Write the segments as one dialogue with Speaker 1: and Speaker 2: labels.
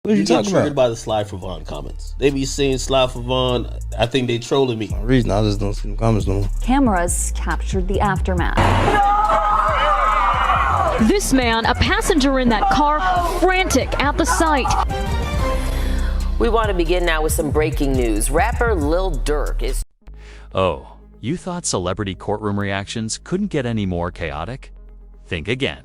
Speaker 1: What are you
Speaker 2: You get
Speaker 1: talking
Speaker 2: triggered
Speaker 1: about?
Speaker 2: by the Sly for Vaughn comments. They be seeing Sly for Vaughn. I think they trolling me.
Speaker 1: The reason I just don't see them comments no more.
Speaker 3: Cameras captured the aftermath.
Speaker 4: This man, a passenger in that car, frantic at the sight.
Speaker 5: We want to begin now with some breaking news. Rapper Lil Durk is...
Speaker 6: Oh, you thought celebrity courtroom reactions couldn't get any more chaotic? Think again.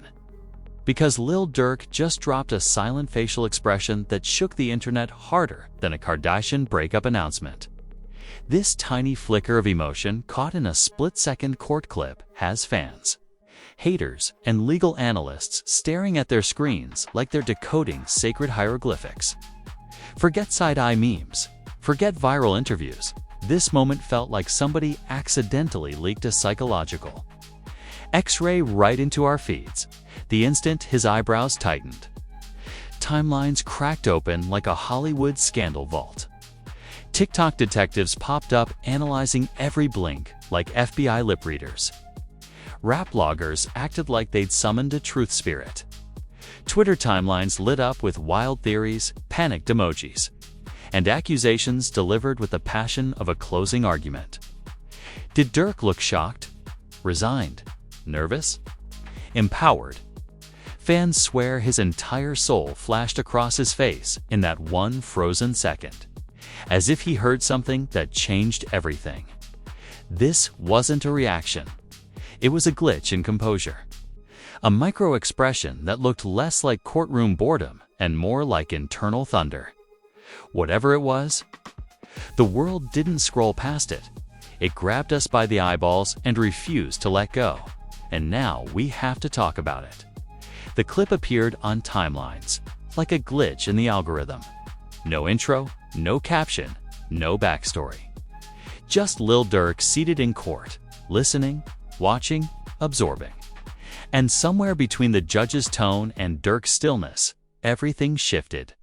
Speaker 6: Because Lil Durk just dropped a silent facial expression that shook the internet harder than a Kardashian breakup announcement. This tiny flicker of emotion caught in a split-second court clip has fans, haters, and legal analysts staring at their screens like they're decoding sacred hieroglyphics. Forget side-eye memes. Forget viral interviews. This moment felt like somebody accidentally leaked a psychological X-ray right into our feeds, the instant his eyebrows tightened. Timelines cracked open like a Hollywood scandal vault. TikTok detectives popped up analyzing every blink like FBI lip readers. Rap bloggers acted like they'd summoned a truth spirit. Twitter timelines lit up with wild theories, panicked emojis, and accusations delivered with the passion of a closing argument. Did Durk look shocked? Resigned? Nervous? Empowered? Fans swear his entire soul flashed across his face in that one frozen second, as if he heard something that changed everything. This wasn't a reaction. It was a glitch in composure. A micro-expression that looked less like courtroom boredom and more like internal thunder. Whatever it was, the world didn't scroll past it. It grabbed us by the eyeballs and refused to let go. And now we have to talk about it. The clip appeared on timelines, like a glitch in the algorithm. No intro, no caption, no backstory. Just Lil Durk seated in court, listening, watching, absorbing. And somewhere between the judge's tone and Durk's stillness, everything shifted.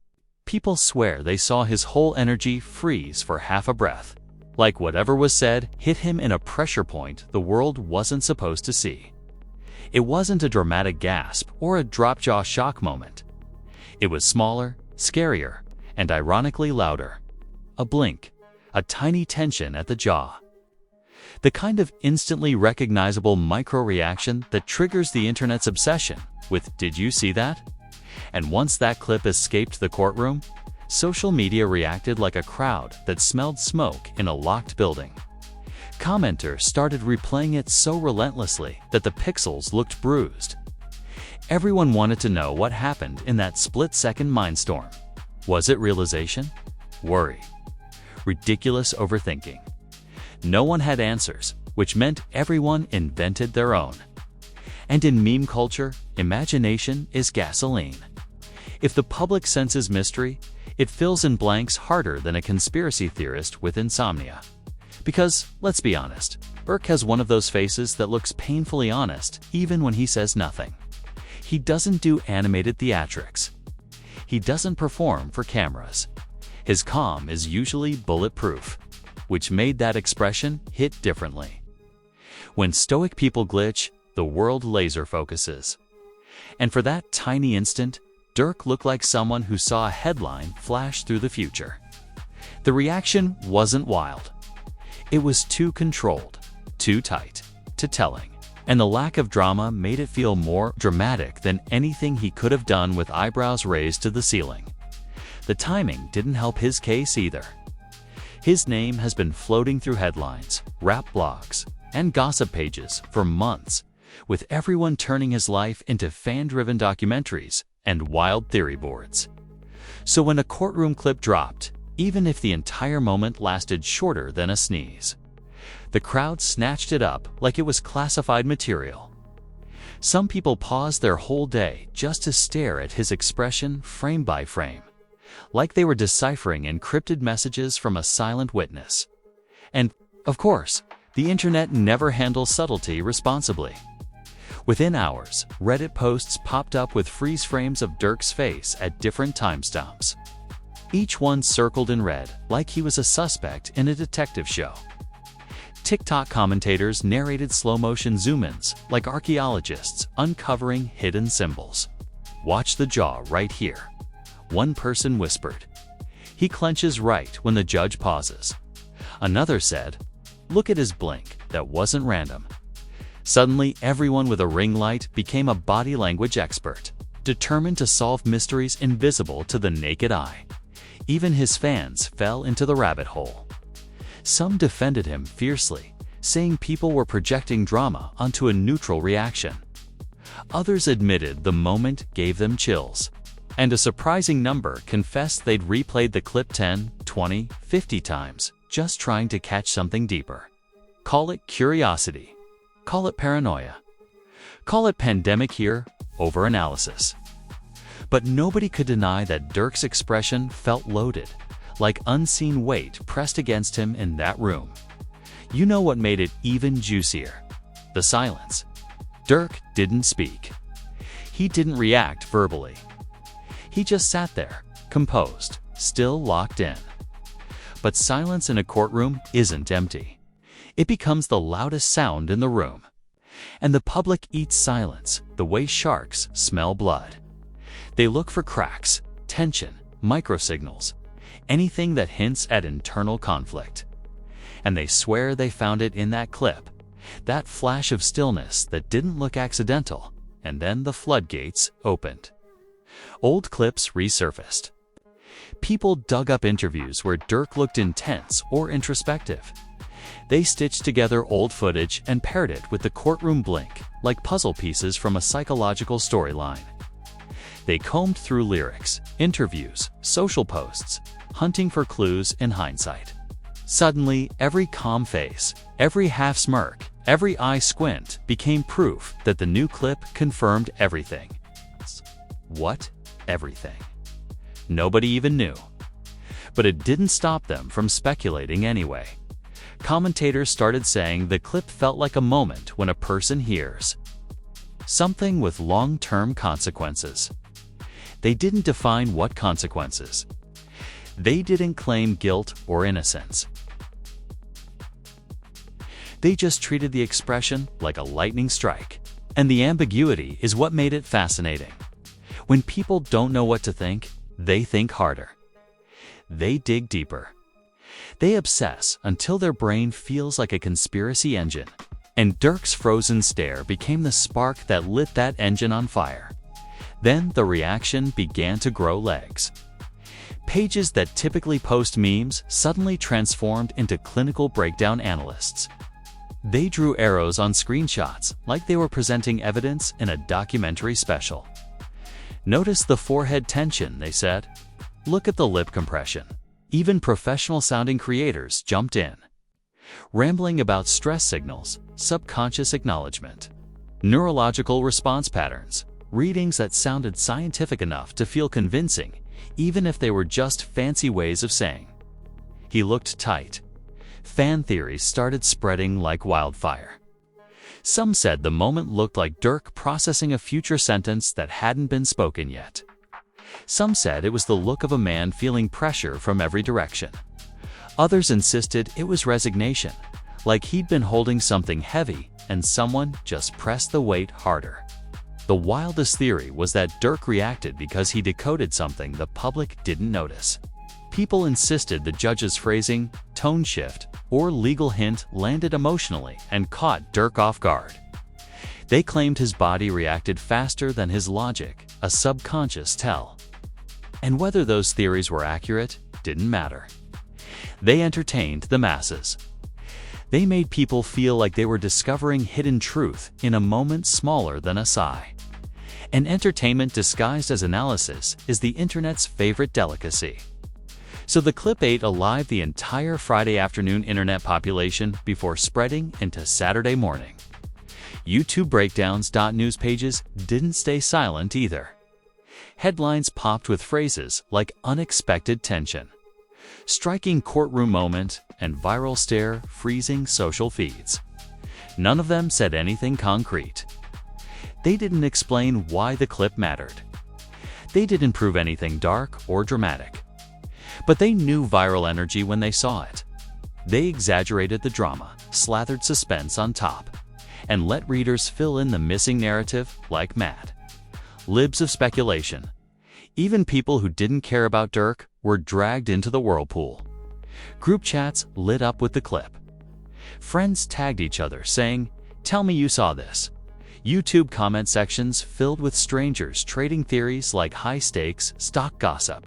Speaker 6: People swear they saw his whole energy freeze for half a breath, like whatever was said hit him in a pressure point the world wasn't supposed to see. It wasn't a dramatic gasp or a drop-jaw shock moment. It was smaller, scarier, and ironically louder. A blink, a tiny tension at the jaw. The kind of instantly recognizable micro-reaction that triggers the internet's obsession with "Did you see that?" And once that clip escaped the courtroom, social media reacted like a crowd that smelled smoke in a locked building. Commenters started replaying it so relentlessly that the pixels looked bruised. Everyone wanted to know what happened in that split-second mindstorm. Was it realization? Worry? Ridiculous overthinking? No one had answers, which meant everyone invented their own. And in meme culture, imagination is gasoline. If the public senses mystery, it fills in blanks harder than a conspiracy theorist with insomnia. Because, let's be honest, Durk has one of those faces that looks painfully honest even when he says nothing. He doesn't do animated theatrics. He doesn't perform for cameras. His calm is usually bulletproof, which made that expression hit differently. When stoic people glitch, the world laser focuses. And for that tiny instant, Durk looked like someone who saw a headline flash through the future. The reaction wasn't wild. It was too controlled, too tight, too telling. And the lack of drama made it feel more dramatic than anything he could have done with eyebrows raised to the ceiling. The timing didn't help his case either. His name has been floating through headlines, rap blogs, and gossip pages for months, with everyone turning his life into fan-driven documentaries and wild theory boards. So when a courtroom clip dropped, even if the entire moment lasted shorter than a sneeze, the crowd snatched it up like it was classified material. Some people paused their whole day just to stare at his expression frame by frame, like they were deciphering encrypted messages from a silent witness. And, of course, the internet never handles subtlety responsibly. Within hours, Reddit posts popped up with freeze frames of Durk's face at different timestamps. Each one circled in red, like he was a suspect in a detective show. TikTok commentators narrated slow-motion zoom-ins, like archaeologists uncovering hidden symbols. Watch the jaw right here. One person whispered. He clenches right when the judge pauses. Another said, "Look at his blink, that wasn't random." Suddenly, everyone with a ring light became a body language expert, determined to solve mysteries invisible to the naked eye. Even his fans fell into the rabbit hole. Some defended him fiercely, saying people were projecting drama onto a neutral reaction. Others admitted the moment gave them chills, and a surprising number confessed they'd replayed the clip 10, 20, 50 times, just trying to catch something deeper. Call it curiosity. Call it paranoia. Call it pandemic here, overanalysis. But nobody could deny that Durk's expression felt loaded, like unseen weight pressed against him in that room. You know what made it even juicier? The silence. Durk didn't speak. He didn't react verbally. He just sat there, composed, still locked in. But silence in a courtroom isn't empty. It becomes the loudest sound in the room. And the public eats silence the way sharks smell blood. They look for cracks, tension, microsignals, anything that hints at internal conflict. And they swear they found it in that clip, that flash of stillness that didn't look accidental, and then the floodgates opened. Old clips resurfaced. People dug up interviews where Durk looked intense or introspective. They stitched together old footage and paired it with the courtroom blink, like puzzle pieces from a psychological storyline. They combed through lyrics, interviews, social posts, hunting for clues in hindsight. Suddenly, every calm face, every half smirk, every eye squint became proof that the new clip confirmed everything. What? Everything. Nobody even knew. But it didn't stop them from speculating anyway. Commentators started saying the clip felt like a moment when a person hears something with long-term consequences. They didn't define what consequences. They didn't claim guilt or innocence. They just treated the expression like a lightning strike. And the ambiguity is what made it fascinating. When people don't know what to think, they think harder. They dig deeper. They obsess until their brain feels like a conspiracy engine. And Durk's frozen stare became the spark that lit that engine on fire. Then the reaction began to grow legs. Pages that typically post memes suddenly transformed into clinical breakdown analysts. They drew arrows on screenshots like they were presenting evidence in a documentary special. Notice the forehead tension, they said. Look at the lip compression. Even professional-sounding creators jumped in, rambling about stress signals, subconscious acknowledgement, neurological response patterns, readings that sounded scientific enough to feel convincing, even if they were just fancy ways of saying. He looked tight. Fan theories started spreading like wildfire. Some said the moment looked like Durk processing a future sentence that hadn't been spoken yet. Some said it was the look of a man feeling pressure from every direction. Others insisted it was resignation, like he'd been holding something heavy and someone just pressed the weight harder. The wildest theory was that Durk reacted because he decoded something the public didn't notice. People insisted the judge's phrasing, tone shift, or legal hint landed emotionally and caught Durk off guard. They claimed his body reacted faster than his logic, a subconscious tell. And whether those theories were accurate didn't matter. They entertained the masses. They made people feel like they were discovering hidden truth in a moment smaller than a sigh. And entertainment disguised as analysis is the internet's favorite delicacy. So the clip ate alive the entire Friday afternoon internet population before spreading into Saturday morning. YouTube breakdowns.news pages didn't stay silent either. Headlines popped with phrases like unexpected tension, striking courtroom moment, and viral stare freezing social feeds. None of them said anything concrete. They didn't explain why the clip mattered. They didn't prove anything dark or dramatic. But they knew viral energy when they saw it. They exaggerated the drama, slathered suspense on top, and let readers fill in the missing narrative like mad. Libs of speculation. Even people who didn't care about Durk were dragged into the whirlpool. Group chats lit up with the clip. Friends tagged each other saying, "Tell me you saw this." YouTube comment sections filled with strangers trading theories like high-stakes stock gossip.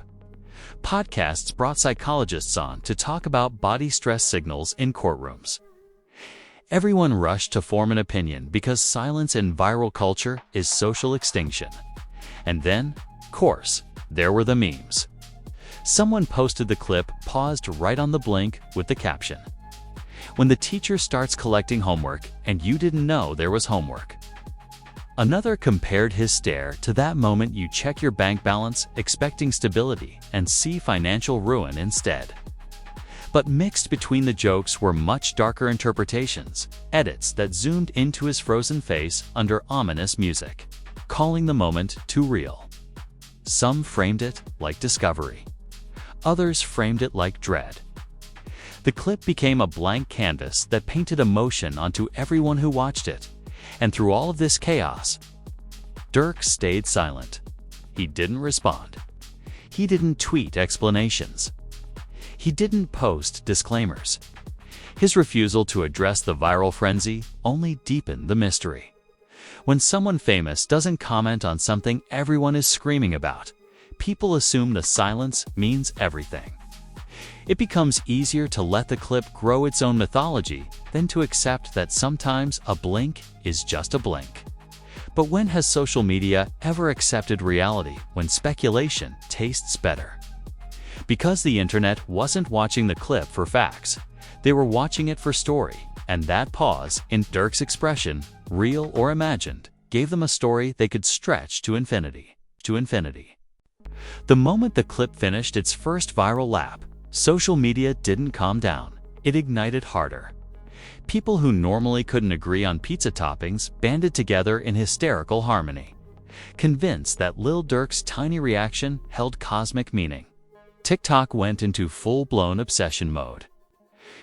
Speaker 6: Podcasts brought psychologists on to talk about body stress signals in courtrooms. Everyone rushed to form an opinion because silence in viral culture is social extinction. And then, of course, there were the memes. Someone posted the clip paused right on the blink with the caption, "When the teacher starts collecting homework and you didn't know there was homework." Another compared his stare to that moment you check your bank balance expecting stability and see financial ruin instead. But mixed between the jokes were much darker interpretations, edits that zoomed into his frozen face under ominous music, calling the moment too real. Some framed it like discovery. Others framed it like dread. The clip became a blank canvas that painted emotion onto everyone who watched it. And through all of this chaos, Durk stayed silent. He didn't respond. He didn't tweet explanations. He didn't post disclaimers. His refusal to address the viral frenzy only deepened the mystery. When someone famous doesn't comment on something everyone is screaming about, people assume the silence means everything. It becomes easier to let the clip grow its own mythology than to accept that sometimes a blink is just a blink. But when has social media ever accepted reality when speculation tastes better? Because the internet wasn't watching the clip for facts, they were watching it for story, and that pause in Durk's expression, real or imagined, gave them a story they could stretch to infinity. The moment the clip finished its first viral lap, social media didn't calm down. It ignited harder. People who normally couldn't agree on pizza toppings banded together in hysterical harmony, convinced that Lil Durk's tiny reaction held cosmic meaning. TikTok went into full-blown obsession mode.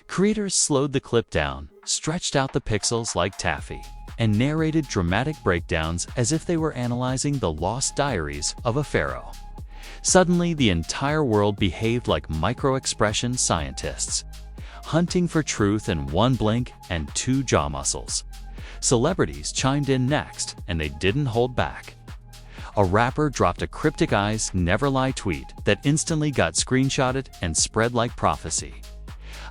Speaker 6: Creators slowed the clip down, stretched out the pixels like taffy, and narrated dramatic breakdowns as if they were analyzing the lost diaries of a pharaoh. Suddenly, the entire world behaved like micro-expression scientists, hunting for truth in one blink and two jaw muscles. Celebrities chimed in next, and they didn't hold back. A rapper dropped a cryptic "eyes never lie" tweet that instantly got screenshotted and spread like prophecy.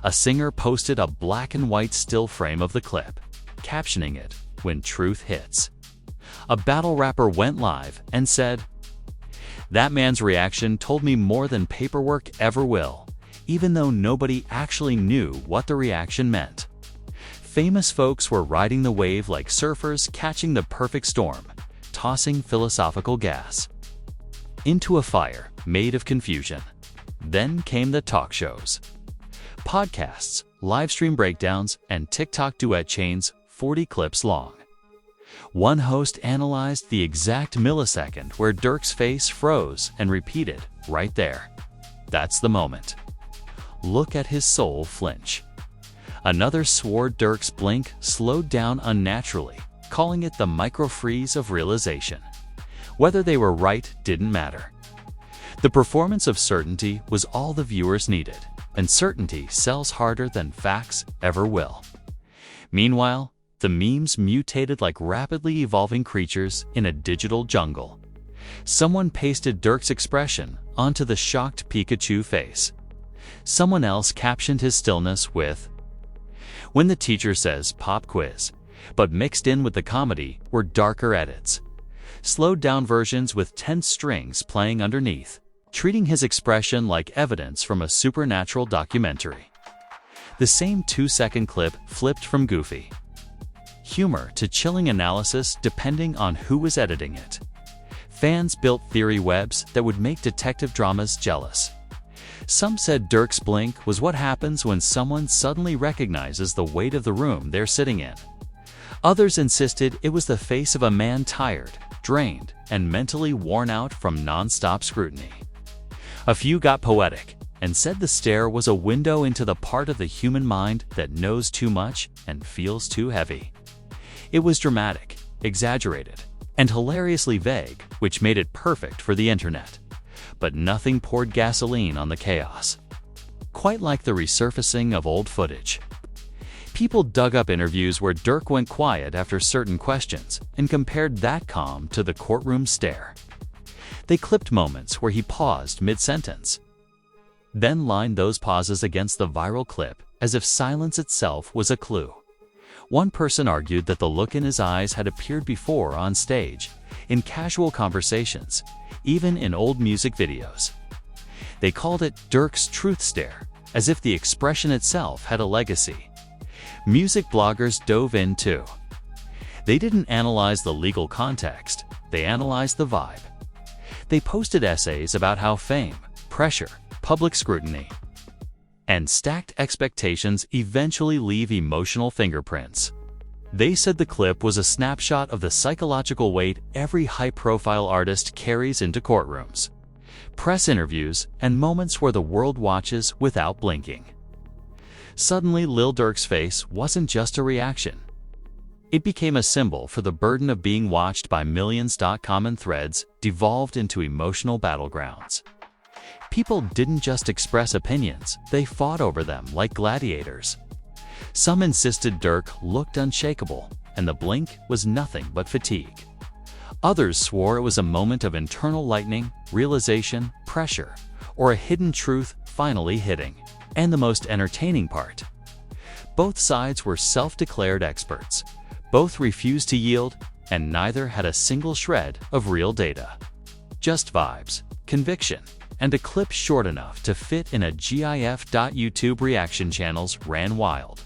Speaker 6: A singer posted a black and white still frame of the clip, captioning it, "When truth hits." A battle rapper went live and said, "That man's reaction told me more than paperwork ever will," even though nobody actually knew what the reaction meant. Famous folks were riding the wave like surfers catching the perfect storm, tossing philosophical gas into a fire made of confusion. Then came the talk shows. Podcasts, livestream breakdowns, and TikTok duet chains 40 clips long. One host analyzed the exact millisecond where Durk's face froze and repeated, "Right there. That's the moment. Look at his soul flinch." Another swore Durk's blink slowed down unnaturally, calling it the micro-freeze of realization. Whether they were right didn't matter. The performance of certainty was all the viewers needed, and certainty sells harder than facts ever will. Meanwhile, the memes mutated like rapidly evolving creatures in a digital jungle. Someone pasted Durk's expression onto the shocked Pikachu face. Someone else captioned his stillness with, "When the teacher says pop quiz," but mixed in with the comedy were darker edits. Slowed down versions with tense strings playing underneath, treating his expression like evidence from a supernatural documentary. The same 2-second clip flipped from goofy humor to chilling analysis depending on who was editing it. Fans built theory webs that would make detective dramas jealous. Some said Durk's blink was what happens when someone suddenly recognizes the weight of the room they're sitting in. Others insisted it was the face of a man tired, drained, and mentally worn out from non-stop scrutiny. A few got poetic and said the stare was a window into the part of the human mind that knows too much and feels too heavy. It was dramatic, exaggerated, and hilariously vague, which made it perfect for the internet. but nothing poured gasoline on the chaos. Quite like the resurfacing of old footage. People dug up interviews where Durk went quiet after certain questions and compared that calm to the courtroom stare. They clipped moments where he paused mid-sentence, then lined those pauses against the viral clip as if silence itself was a clue. One person argued that the look in his eyes had appeared before on stage, in casual conversations, even in old music videos. They called it Durk's truth stare, as if the expression itself had a legacy. Music bloggers dove in too. They didn't analyze the legal context, they analyzed the vibe. They posted essays about how fame, pressure, public scrutiny, and stacked expectations eventually leave emotional fingerprints. They said the clip was a snapshot of the psychological weight every high-profile artist carries into courtrooms, press interviews, and moments where the world watches without blinking. Suddenly, Lil Durk's face wasn't just a reaction. It became a symbol for the burden of being watched by millions. Common threads devolved into emotional battlegrounds. People didn't just express opinions, they fought over them like gladiators. Some insisted Durk looked unshakable, and the blink was nothing but fatigue. Others swore it was a moment of internal lightning, realization, pressure, or a hidden truth finally hitting. And the most entertaining part: both sides were self-declared experts. Both refused to yield, and neither had a single shred of real data. Just vibes, conviction, and a clip short enough to fit in a GIF. YouTube reaction channels ran wild.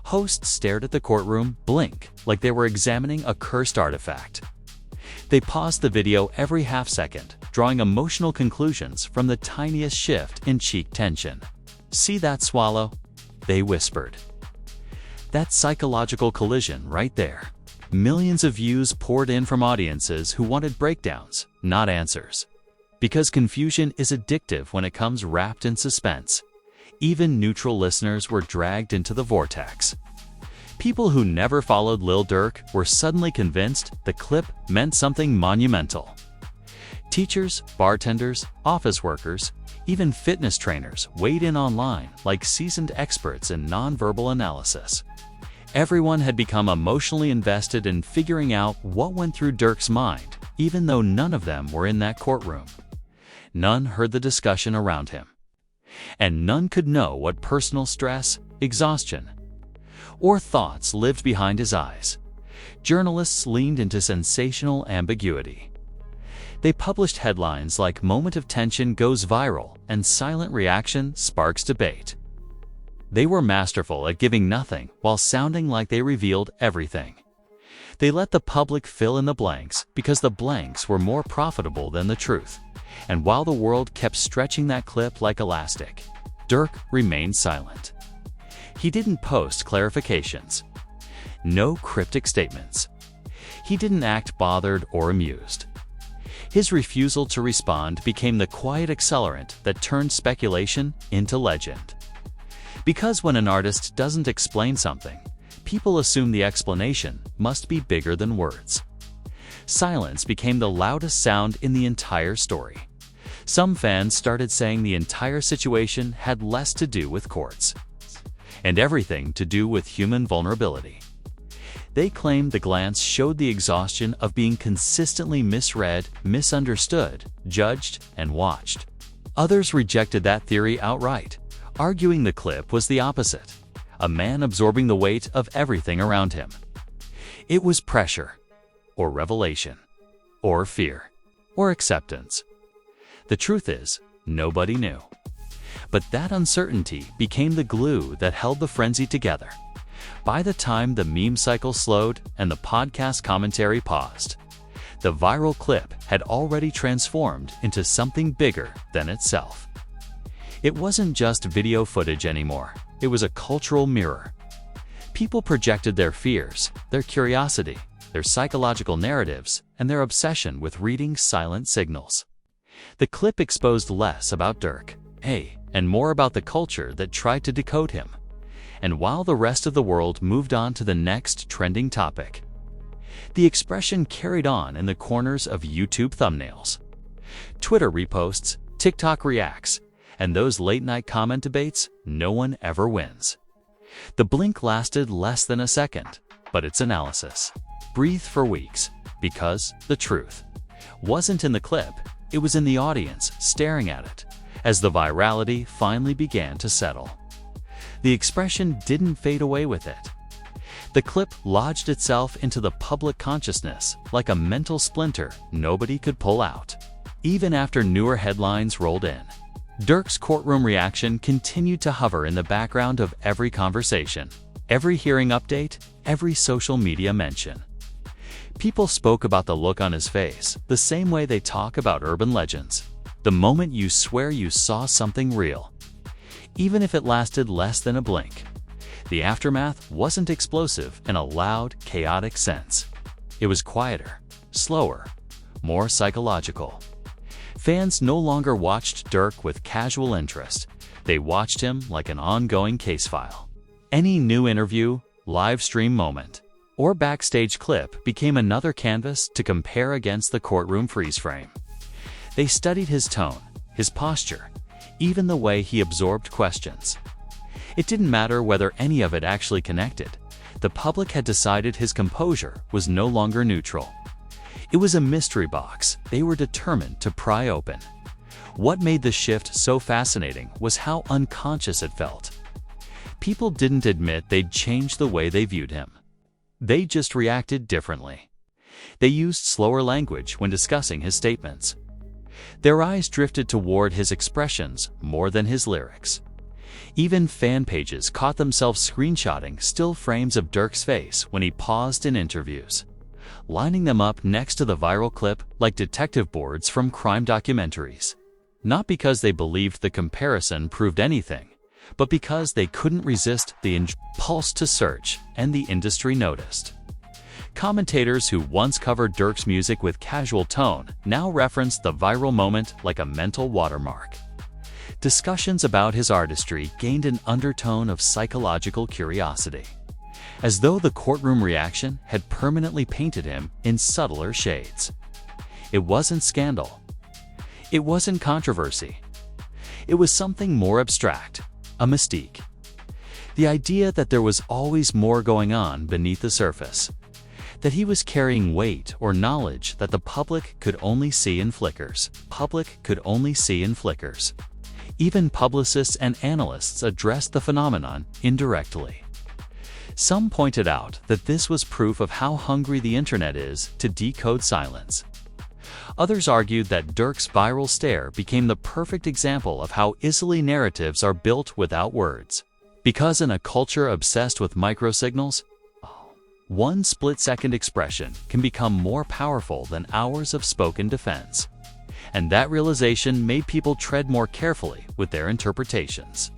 Speaker 6: Hosts stared at the courtroom, blink, like they were examining a cursed artifact. They paused the video every half second, drawing emotional conclusions from the tiniest shift in cheek tension. "See that swallow?" they whispered. That psychological collision right there. Millions of views poured in from audiences who wanted breakdowns, not answers. Because confusion is addictive when it comes wrapped in suspense. Even neutral listeners were dragged into the vortex. People who never followed Lil Durk were suddenly convinced the clip meant something monumental. Teachers, bartenders, office workers, even fitness trainers weighed in online like seasoned experts in nonverbal analysis. Everyone had become emotionally invested in figuring out what went through Durk's mind, even though none of them were in that courtroom. None heard the discussion around him. And none could know what personal stress, exhaustion, or thoughts lived behind his eyes. Journalists leaned into sensational ambiguity. They published headlines like "Moment of tension goes viral" and "Silent reaction sparks debate." They were masterful at giving nothing while sounding like they revealed everything. They let the public fill in the blanks because the blanks were more profitable than the truth. And while the world kept stretching that clip like elastic, Durk remained silent. He didn't post clarifications. No cryptic statements. He didn't act bothered or amused. His refusal to respond became the quiet accelerant that turned speculation into legend. Because when an artist doesn't explain something, people assume the explanation must be bigger than words. Silence became the loudest sound in the entire story. Some fans started saying the entire situation had less to do with courts and everything to do with human vulnerability. They claimed the glance showed the exhaustion of being consistently misread, misunderstood, judged, and watched. Others rejected that theory outright, arguing the clip was the opposite: a man absorbing the weight of everything around him. It was pressure, or revelation, or fear, or acceptance. The truth is, nobody knew. But that uncertainty became the glue that held the frenzy together. By the time the meme cycle slowed and the podcast commentary paused, the viral clip had already transformed into something bigger than itself. It wasn't just video footage anymore, it was a cultural mirror. People projected their fears, their curiosity, their psychological narratives, and their obsession with reading silent signals. The clip exposed less about Durk, and more about the culture that tried to decode him. And while the rest of the world moved on to the next trending topic, the expression carried on in the corners of YouTube thumbnails. Twitter reposts, TikTok reacts, and those late-night comment debates, no one ever wins. The blink lasted less than a second, but its analysis breathed for weeks, because the truth wasn't in the clip, it was in the audience staring at it, as the virality finally began to settle. The expression didn't fade away with it. The clip lodged itself into the public consciousness like a mental splinter nobody could pull out. Even after newer headlines rolled in, Durk's courtroom reaction continued to hover in the background of every conversation, every hearing update, every social media mention. People spoke about the look on his face the same way they talk about urban legends. The moment you swear you saw something real, even if it lasted less than a blink. The aftermath wasn't explosive in a loud, chaotic sense. It was quieter, slower, more psychological. Fans no longer watched Durk with casual interest. They watched him like an ongoing case file. Any new interview, live stream moment, or backstage clip became another canvas to compare against the courtroom freeze frame. They studied his tone, his posture, even the way he absorbed questions. It didn't matter whether any of it actually connected. The public had decided his composure was no longer neutral. It was a mystery box they were determined to pry open. What made the shift so fascinating was how unconscious it felt. People didn't admit they'd changed the way they viewed him. They just reacted differently. They used slower language when discussing his statements. Their eyes drifted toward his expressions more than his lyrics. Even fan pages caught themselves screenshotting still frames of Durk's face when he paused in interviews, lining them up next to the viral clip like detective boards from crime documentaries. Not because they believed the comparison proved anything, but because they couldn't resist the impulse to search, and the industry noticed. Commentators who once covered Durk's music with casual tone now referenced the viral moment like a mental watermark. Discussions about his artistry gained an undertone of psychological curiosity, as though the courtroom reaction had permanently painted him in subtler shades. It wasn't scandal. It wasn't controversy. It was something more abstract, a mystique. The idea that there was always more going on beneath the surface, that he was carrying weight or knowledge that the public could only see in flickers. Even publicists and analysts addressed the phenomenon indirectly. Some pointed out that this was proof of how hungry the internet is to decode silence. Others argued that Durk's viral stare became the perfect example of how easily narratives are built without words. Because in a culture obsessed with microsignals, one split-second expression can become more powerful than hours of spoken defense. And that realization made people tread more carefully with their interpretations.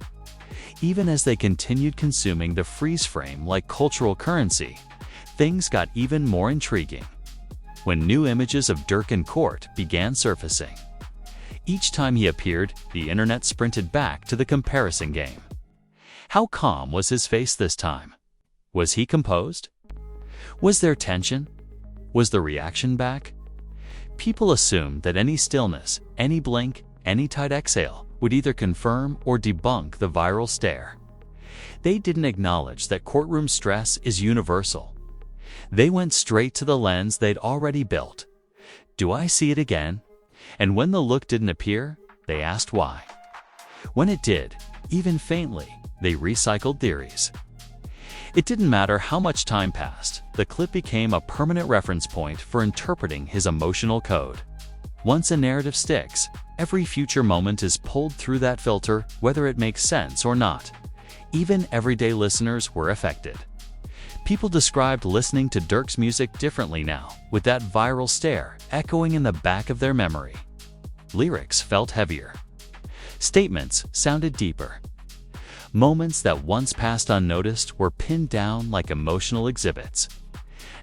Speaker 6: Even as they continued consuming the freeze frame like cultural currency, things got even more intriguing. When new images of Durk in court began surfacing, each time he appeared, the internet sprinted back to the comparison game. How calm was his face this time? Was he composed? Was there tension? Was the reaction back? People assumed that any stillness, any blink, any tight exhale would either confirm or debunk the viral stare. They didn't acknowledge that courtroom stress is universal. They went straight to the lens they'd already built. Do I see it again? And when the look didn't appear, they asked why. When it did, even faintly, they recycled theories. It didn't matter how much time passed, the clip became a permanent reference point for interpreting his emotional code. Once a narrative sticks, every future moment is pulled through that filter, whether it makes sense or not. Even everyday listeners were affected. People described listening to Durk's music differently now, with that viral stare echoing in the back of their memory. Lyrics felt heavier. Statements sounded deeper. Moments that once passed unnoticed were pinned down like emotional exhibits.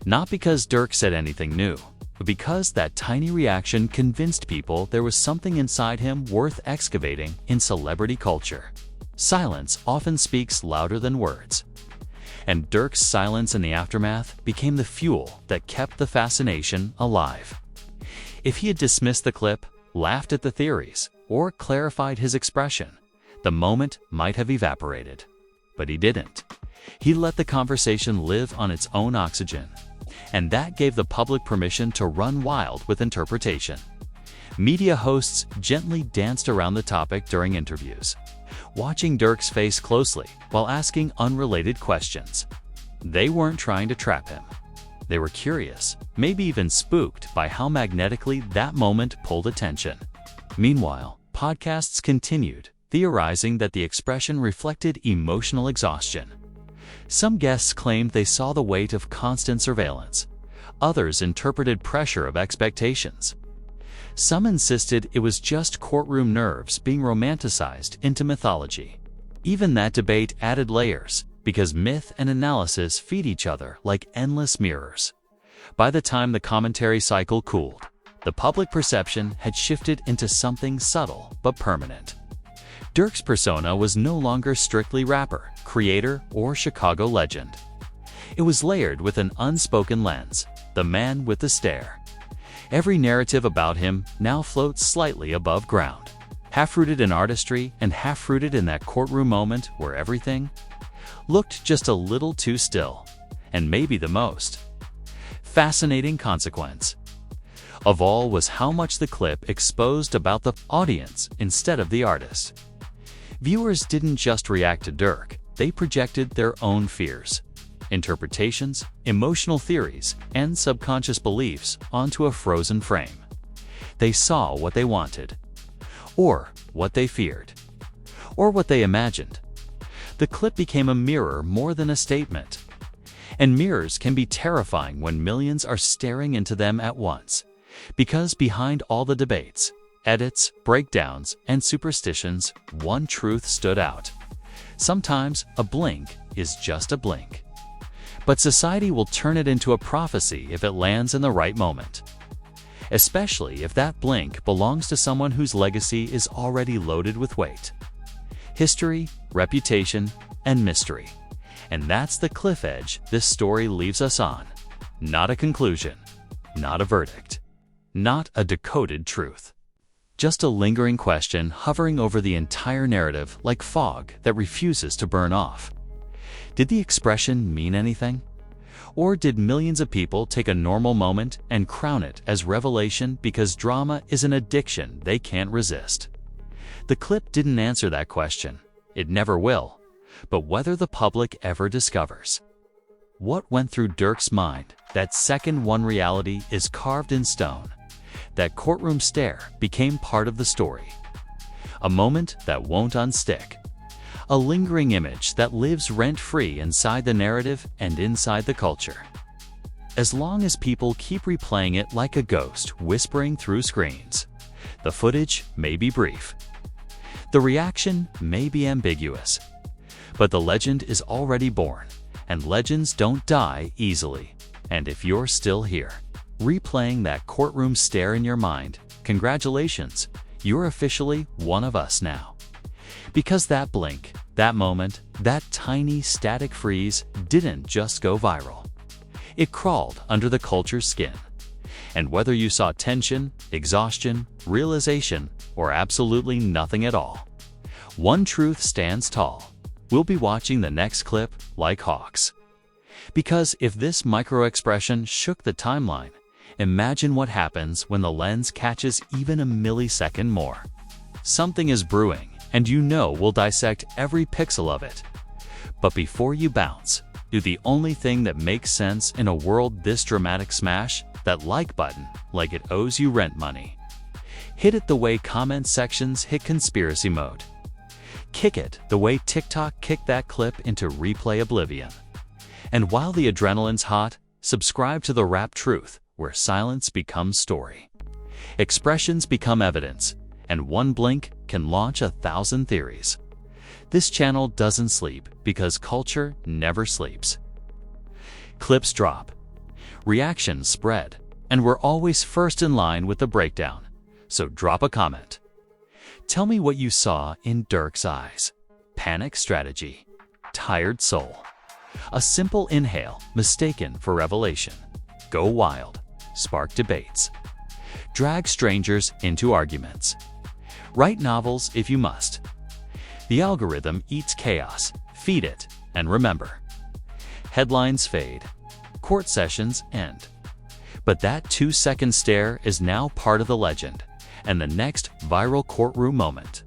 Speaker 6: Not because Durk said anything new, but because that tiny reaction convinced people there was something inside him worth excavating in celebrity culture. Silence often speaks louder than words. And Durk's silence in the aftermath became the fuel that kept the fascination alive. If he had dismissed the clip, laughed at the theories, or clarified his expression, the moment might have evaporated. But he didn't. He let the conversation live on its own oxygen, and that gave the public permission to run wild with interpretation. Media hosts gently danced around the topic during interviews, watching Durk's face closely while asking unrelated questions. They weren't trying to trap him. They were curious, maybe even spooked by how magnetically that moment pulled attention. Meanwhile, podcasts continued, theorizing that the expression reflected emotional exhaustion. Some guests claimed they saw the weight of constant surveillance. Others interpreted pressure of expectations. Some insisted it was just courtroom nerves being romanticized into mythology. Even that debate added layers, because myth and analysis feed each other like endless mirrors. By the time the commentary cycle cooled, the public perception had shifted into something subtle but permanent. Durk's persona was no longer strictly rapper, creator, or Chicago legend. It was layered with an unspoken lens, the man with the stare. Every narrative about him now floats slightly above ground, half-rooted in artistry and half-rooted in that courtroom moment where everything looked just a little too still, and maybe the most fascinating consequence of all was how much the clip exposed about the audience instead of the artist. Viewers didn't just react to Durk, they projected their own fears, interpretations, emotional theories, and subconscious beliefs onto a frozen frame. They saw what they wanted, or what they feared, or what they imagined. The clip became a mirror more than a statement. And mirrors can be terrifying when millions are staring into them at once, because behind all the debates, edits, breakdowns, and superstitions, one truth stood out. Sometimes a blink is just a blink. But society will turn it into a prophecy if it lands in the right moment. Especially if that blink belongs to someone whose legacy is already loaded with weight. History, reputation, and mystery. And that's the cliff edge this story leaves us on. Not a conclusion, not a verdict, not a decoded truth. Just a lingering question hovering over the entire narrative like fog that refuses to burn off. Did the expression mean anything? Or did millions of people take a normal moment and crown it as revelation because drama is an addiction they can't resist? The clip didn't answer that question. It never will. But whether the public ever discovers what went through Durk's mind, that second one reality is carved in stone. That courtroom stare became part of the story. A moment that won't unstick. A lingering image that lives rent-free inside the narrative and inside the culture. As long as people keep replaying it like a ghost whispering through screens, the footage may be brief. The reaction may be ambiguous. But the legend is already born, and legends don't die easily. And if you're still here, replaying that courtroom stare in your mind, congratulations, you're officially one of us now. Because that blink, that moment, that tiny static freeze didn't just go viral. It crawled under the culture's skin. And whether you saw tension, exhaustion, realization, or absolutely nothing at all, one truth stands tall. We'll be watching the next clip like hawks. Because if this micro-expression shook the timeline, imagine what happens when the lens catches even a millisecond more. Something is brewing, and you know we'll dissect every pixel of it. But before you bounce, do the only thing that makes sense in a world this dramatic. Smash that like button like it owes you rent money. Hit it the way comment sections hit conspiracy mode. Kick it the way TikTok kicked that clip into replay oblivion. And while the adrenaline's hot, subscribe to the Rap Truth, where silence becomes story. Expressions become evidence, and one blink can launch 1,000 theories. This channel doesn't sleep because culture never sleeps. Clips drop, reactions spread, and we're always first in line with the breakdown. So drop a comment. Tell me what you saw in Durk's eyes. Panic strategy, tired soul. A simple inhale mistaken for revelation. Go wild, spark debates. Drag strangers into arguments. Write novels if you must. The algorithm eats chaos. Feed it, and remember. Headlines fade. Court sessions end. But that 2-second stare is now part of the legend, and the next viral courtroom moment.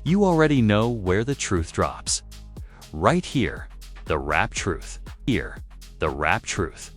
Speaker 6: You already know where the truth drops. Right here, the rap truth. Here, the rap truth.